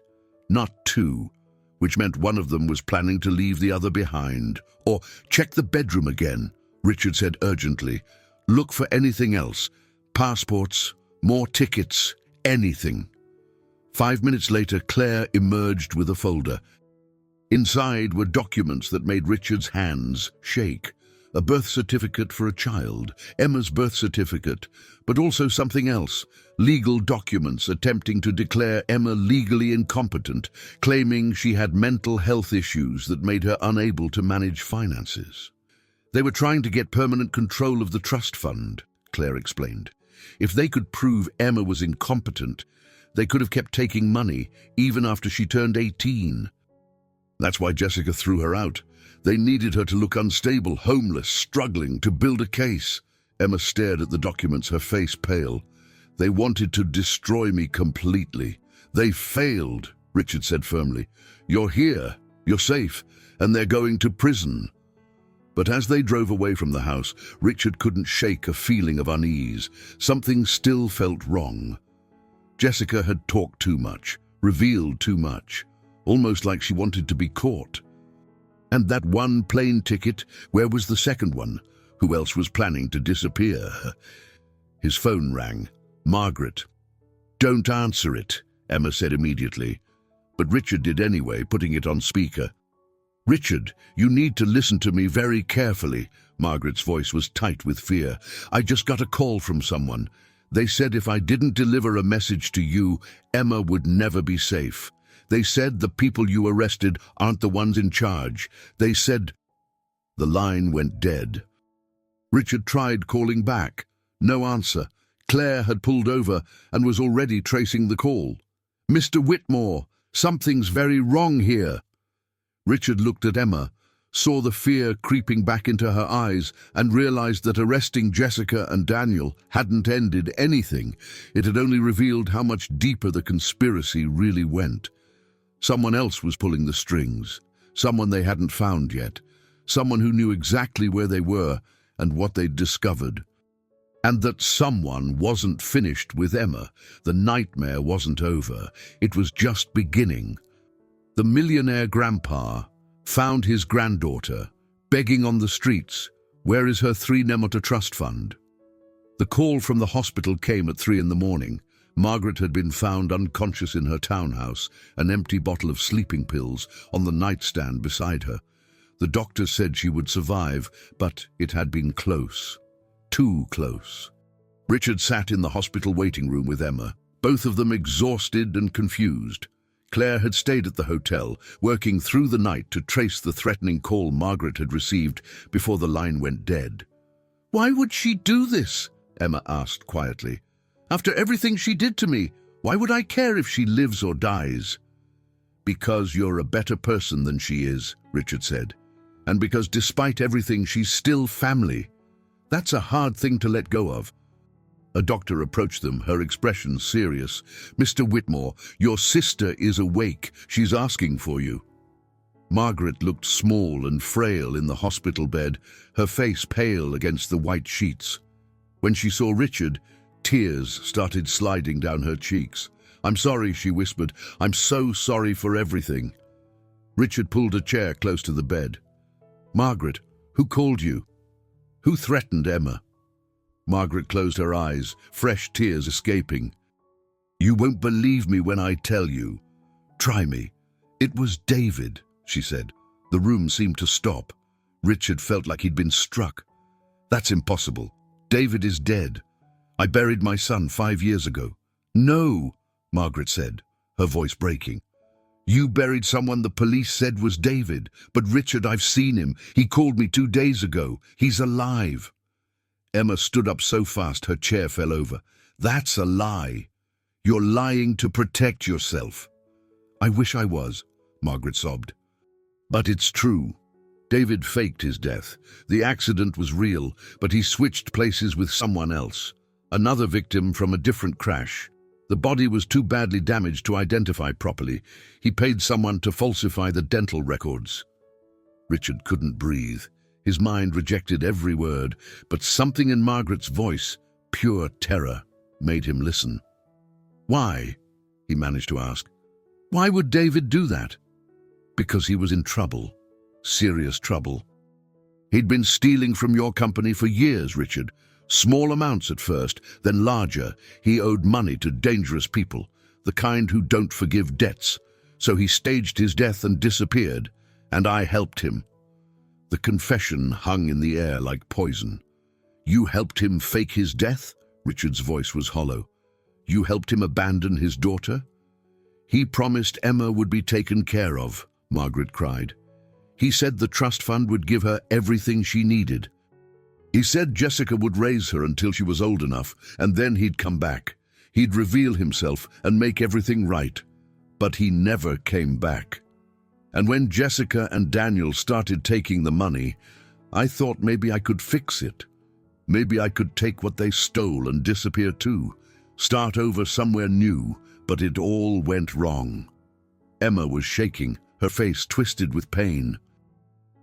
not two, which meant one of them was planning to leave the other behind. Or, "Check the bedroom again," Richard said urgently. "Look for anything else. Passports, more tickets, anything." 5 minutes later, Claire emerged with a folder. Inside were documents that made Richard's hands shake. A birth certificate for a child, Emma's birth certificate, but also something else. Legal documents attempting to declare Emma legally incompetent, claiming she had mental health issues that made her unable to manage finances. "They were trying to get permanent control of the trust fund," Claire explained. "If they could prove Emma was incompetent, they could have kept taking money, even after she turned 18. That's why Jessica threw her out. They needed her to look unstable, homeless, struggling to build a case." Emma stared at the documents, her face pale. "They wanted to destroy me completely. They failed," Richard said firmly. "You're here, you're safe, and they're going to prison." But as they drove away from the house, Richard couldn't shake a feeling of unease. Something still felt wrong. Jessica had talked too much, revealed too much, almost like she wanted to be caught. And that one plane ticket, where was the second one? Who else was planning to disappear? His phone rang. Margaret. "Don't answer it," Emma said immediately. But Richard did anyway, putting it on speaker. "Richard, you need to listen to me very carefully." Margaret's voice was tight with fear. "I just got a call from someone. They said if I didn't deliver a message to you, Emma would never be safe. They said the people you arrested aren't the ones in charge. They said—" The line went dead. Richard tried calling back. No answer. Claire had pulled over and was already tracing the call. "Mr. Whitmore, something's very wrong here." Richard looked at Emma, saw the fear creeping back into her eyes, and realized that arresting Jessica and Daniel hadn't ended anything. It had only revealed how much deeper the conspiracy really went. Someone else was pulling the strings, someone they hadn't found yet, someone who knew exactly where they were and what they'd discovered. And that someone wasn't finished with Emma. The nightmare wasn't over. It was just beginning. The millionaire grandpa found his granddaughter, begging on the streets. Where is her 3 trust fund? The call from the hospital came at 3 in the morning. Margaret had been found unconscious in her townhouse, an empty bottle of sleeping pills on the nightstand beside her. The doctor said she would survive, but it had been close. Too close. Richard sat in the hospital waiting room with Emma, both of them exhausted and confused. Claire had stayed at the hotel, working through the night to trace the threatening call Margaret had received before the line went dead. "Why would she do this?" Emma asked quietly. "After everything she did to me, why would I care if she lives or dies?" "Because you're a better person than she is," Richard said. "And because despite everything, she's still family. That's a hard thing to let go of." A doctor approached them, her expression serious. "Mr. Whitmore, your sister is awake. She's asking for you." Margaret looked small and frail in the hospital bed, her face pale against the white sheets. When she saw Richard, tears started sliding down her cheeks. "I'm sorry," she whispered. "I'm so sorry for everything." Richard pulled a chair close to the bed. "Margaret, who called you? Who threatened Emma?" Margaret closed her eyes, fresh tears escaping. "You won't believe me when I tell you. Try me. It was David," she said. The room seemed to stop. Richard felt like he'd been struck. "That's impossible. David is dead. I buried my son 5 years ago." "No," Margaret said, her voice breaking. "You buried someone the police said was David. But Richard, I've seen him. He called me 2 days ago. He's alive." Emma stood up so fast her chair fell over. "That's a lie. You're lying to protect yourself." "I wish I was," Margaret sobbed. "But it's true. David faked his death. The accident was real, but he switched places with someone else. Another victim from a different crash. The body was too badly damaged to identify properly. He paid someone to falsify the dental records." Richard couldn't breathe. His mind rejected every word, but something in Margaret's voice, pure terror, made him listen. "Why?" he managed to ask. "Why would David do that?" "Because he was in trouble. Serious trouble. He'd been stealing from your company for years, Richard. Small amounts at first, then larger. He owed money to dangerous people, the kind who don't forgive debts. So he staged his death and disappeared, and I helped him." The confession hung in the air like poison. "You helped him fake his death?" Richard's voice was hollow. "You helped him abandon his daughter?" "He promised Emma would be taken care of," Margaret cried. "He said the trust fund would give her everything she needed. He said Jessica would raise her until she was old enough, and then he'd come back. He'd reveal himself and make everything right. But he never came back. And when Jessica and Daniel started taking the money, I thought maybe I could fix it. Maybe I could take what they stole and disappear too. Start over somewhere new, but it all went wrong." Emma was shaking, her face twisted with pain.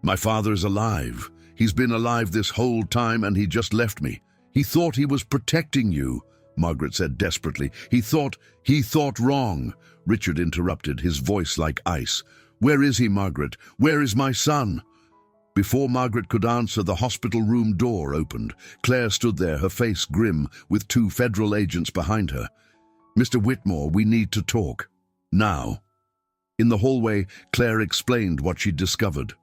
"My father's alive. He's been alive this whole time and he just left me. He thought he was protecting you," Margaret said desperately. He thought wrong." Richard interrupted, his voice like ice. "Where is he, Margaret? Where is my son?" Before Margaret could answer, the hospital room door opened. Claire stood there, her face grim, with 2 federal agents behind her. "Mr. Whitmore, we need to talk. Now." In the hallway, Claire explained what she'd discovered.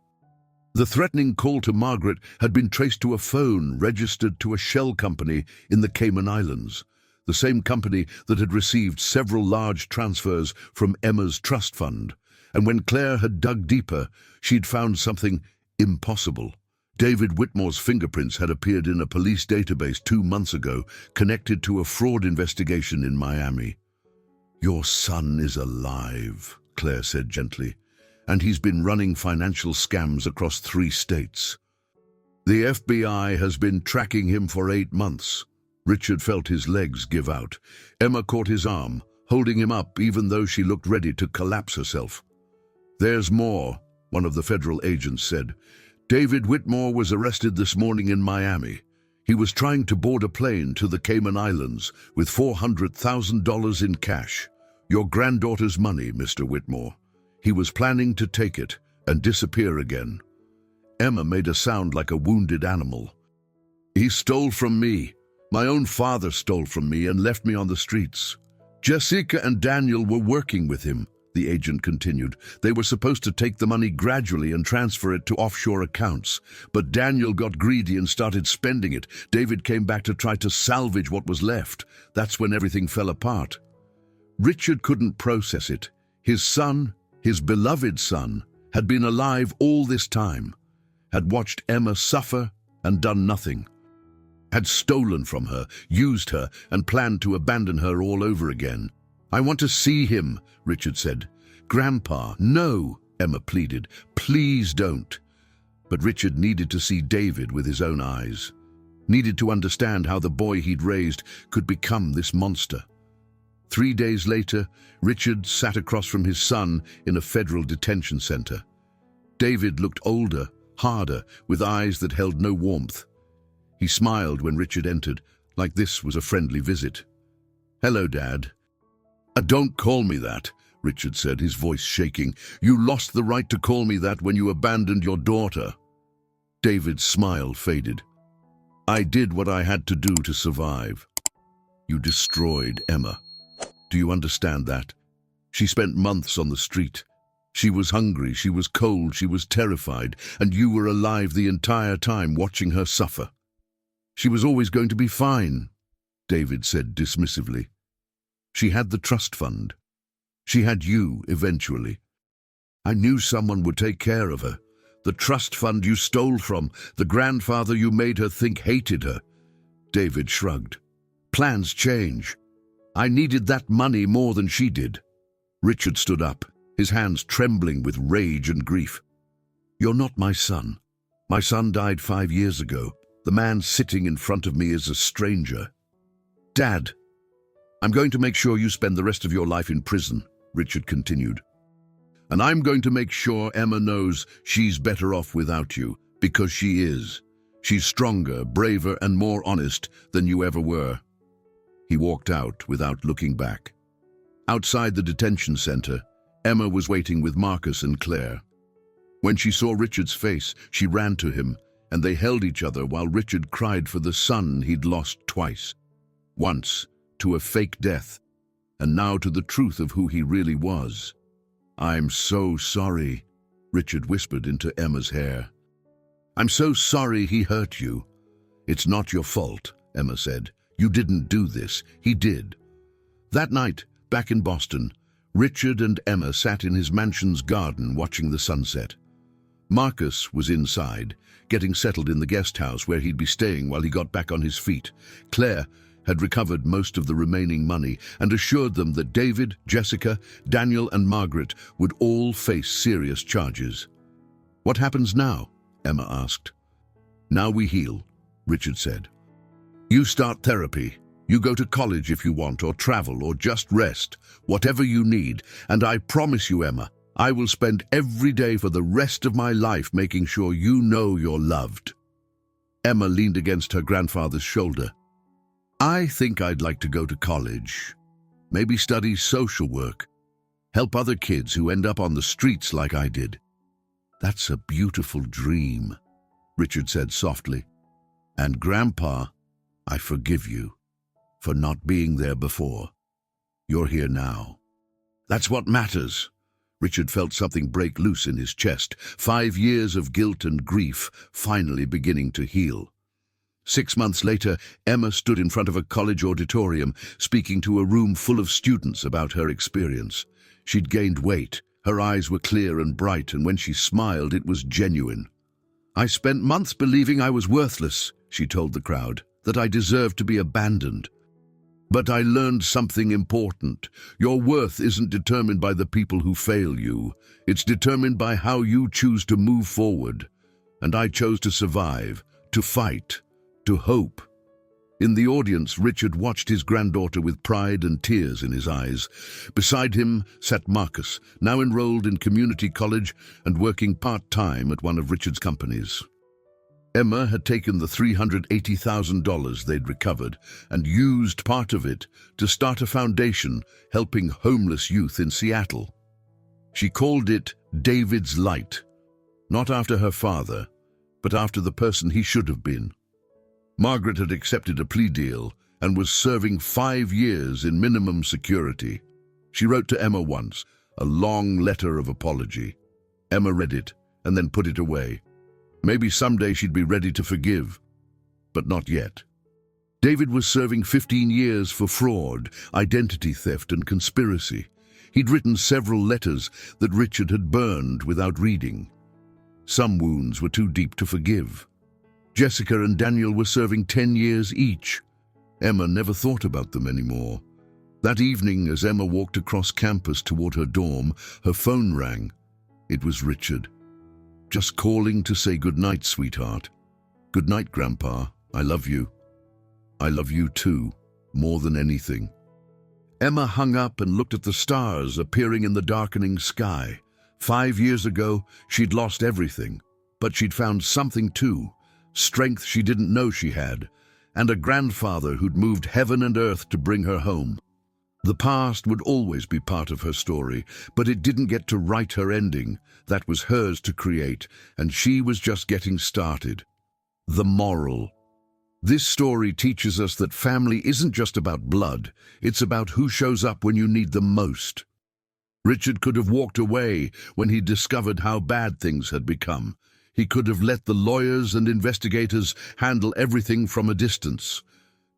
The threatening call to Margaret had been traced to a phone registered to a shell company in the Cayman Islands, the same company that had received several large transfers from Emma's trust fund. And when Claire had dug deeper, she'd found something impossible. David Whitmore's fingerprints had appeared in a police database 2 months ago, connected to a fraud investigation in Miami. "Your son is alive," Claire said gently, "and he's been running financial scams across 3 states. The FBI has been tracking him for 8 months. Richard felt his legs give out. Emma caught his arm, holding him up even though she looked ready to collapse herself. "There's more," one of the federal agents said. "David Whitmore was arrested this morning in Miami. He was trying to board a plane to the Cayman Islands with $400,000 in cash. Your granddaughter's money, Mr. Whitmore. He was planning to take it and disappear again." Emma made a sound like a wounded animal. "He stole from me. My own father stole from me and left me on the streets. Jessica and Daniel were working with him," the agent continued. "They were supposed to take the money gradually and transfer it to offshore accounts. But Daniel got greedy and started spending it. David came back to try to salvage what was left. That's when everything fell apart." Richard couldn't process it. His son, his beloved son, had been alive all this time, had watched Emma suffer and done nothing, had stolen from her, used her, and planned to abandon her all over again. "I want to see him," Richard said. "Grandpa, no," Emma pleaded. "Please don't." But Richard needed to see David with his own eyes. needed to understand how the boy he'd raised could become this monster. 3 days later, Richard sat across from his son in a federal detention center. David looked older, harder, with eyes that held no warmth. He smiled when Richard entered, like this was a friendly visit. "Hello, Dad." "Don't call me that," Richard said, his voice shaking. "You lost the right to call me that when you abandoned your daughter." David's smile faded. "I did what I had to do to survive. You destroyed Emma. Do you understand that? She spent months on the street. She was hungry, she was cold, she was terrified, and you were alive the entire time watching her suffer. She was always going to be fine," David said dismissively. "She had the trust fund. She had you, eventually. I knew someone would take care of her. The trust fund you stole from, the grandfather you made her think hated her." David shrugged. "Plans change. I needed that money more than she did." Richard stood up, his hands trembling with rage and grief. "You're not my son. My son died 5 years ago. The man sitting in front of me is a stranger." "Dad, I'm going to make sure you spend the rest of your life in prison," Richard continued. "And I'm going to make sure Emma knows she's better off without you, because she is. She's stronger, braver, and more honest than you ever were." He walked out without looking back. Outside the detention center, Emma was waiting with Marcus and Claire. When she saw Richard's face, she ran to him, and they held each other while Richard cried for the son he'd lost twice. Once to a fake death, and now to the truth of who he really was. "I'm so sorry," Richard whispered into Emma's hair. "I'm so sorry he hurt you." "It's not your fault," Emma said. "You didn't do this. He did." That night, back in Boston, Richard and Emma sat in his mansion's garden watching the sunset. Marcus was inside, getting settled in the guest house where he'd be staying while he got back on his feet. Claire had recovered most of the remaining money and assured them that David, Jessica, Daniel, and Margaret would all face serious charges. "What happens now?" Emma asked. "Now we heal," Richard said. "You start therapy. You go to college if you want, or travel, or just rest, whatever you need. And I promise you, Emma, I will spend every day for the rest of my life making sure you know you're loved." Emma leaned against her grandfather's shoulder. "I think I'd like to go to college. Maybe study social work. Help other kids who end up on the streets like I did." "That's a beautiful dream," Richard said softly. "And Grandpa, I forgive you for not being there before. You're here now. That's what matters." Richard felt something break loose in his chest, 5 years of guilt and grief finally beginning to heal. 6 months later, Emma stood in front of a college auditorium, speaking to a room full of students about her experience. She'd gained weight, her eyes were clear and bright, and when she smiled, it was genuine. "I spent months believing I was worthless," she told the crowd, "that I deserved to be abandoned. But I learned something important. Your worth isn't determined by the people who fail you. It's determined by how you choose to move forward. And I chose to survive, to fight, to hope." In the audience, Richard watched his granddaughter with pride and tears in his eyes. Beside him sat Marcus, now enrolled in community college and working part-time at one of Richard's companies. Emma had taken the $380,000 they'd recovered and used part of it to start a foundation helping homeless youth in Seattle. She called it David's Light, not after her father, but after the person he should have been. Margaret had accepted a plea deal and was serving 5 years in minimum security. She wrote to Emma once, a long letter of apology. Emma read it and then put it away. Maybe someday she'd be ready to forgive, but not yet. David was serving 15 years for fraud, identity theft, and conspiracy. He'd written several letters that Richard had burned without reading. Some wounds were too deep to forgive. Jessica and Daniel were serving 10 years each. Emma never thought about them anymore. That evening, as Emma walked across campus toward her dorm, her phone rang. It was Richard. "Just calling to say good night, sweetheart." "Good night, Grandpa," I love you. I love you too, more than anything." Emma hung up and looked at the stars appearing in the darkening sky. 5 years ago, she'd lost everything, but she'd found something too, strength she didn't know she had, and a grandfather who'd moved heaven and earth to bring her home. The past would always be part of her story, but it didn't get to write her ending. That was hers to create, and she was just getting started. The moral. This story teaches us that family isn't just about blood, it's about who shows up when you need them most. Richard could have walked away when he discovered how bad things had become. He could have let the lawyers and investigators handle everything from a distance.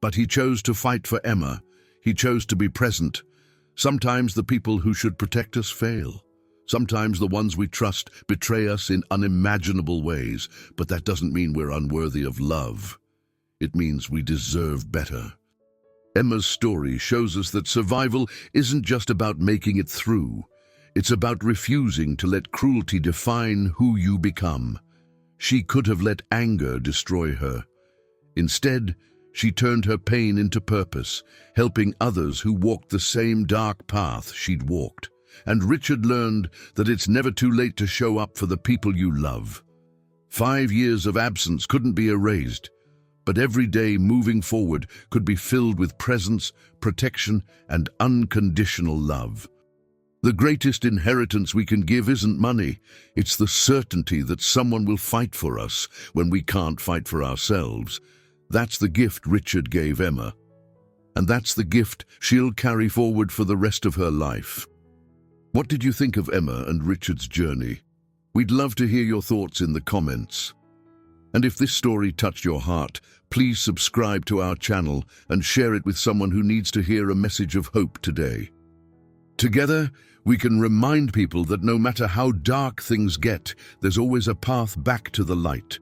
But he chose to fight for Emma. He chose to be present. Sometimes the people who should protect us fail. Sometimes the ones we trust betray us in unimaginable ways, but that doesn't mean we're unworthy of love. It means we deserve better. Emma's story shows us that survival isn't just about making it through. It's about refusing to let cruelty define who you become. She could have let anger destroy her. Instead, she turned her pain into purpose, helping others who walked the same dark path she'd walked. And Richard learned that it's never too late to show up for the people you love. 5 years of absence couldn't be erased, but every day moving forward could be filled with presence, protection, and unconditional love. The greatest inheritance we can give isn't money. It's the certainty that someone will fight for us when we can't fight for ourselves. That's the gift Richard gave Emma. And that's the gift she'll carry forward for the rest of her life. What did you think of Emma and Richard's journey? We'd love to hear your thoughts in the comments. And if this story touched your heart, please subscribe to our channel and share it with someone who needs to hear a message of hope today. Together, we can remind people that no matter how dark things get, there's always a path back to the light.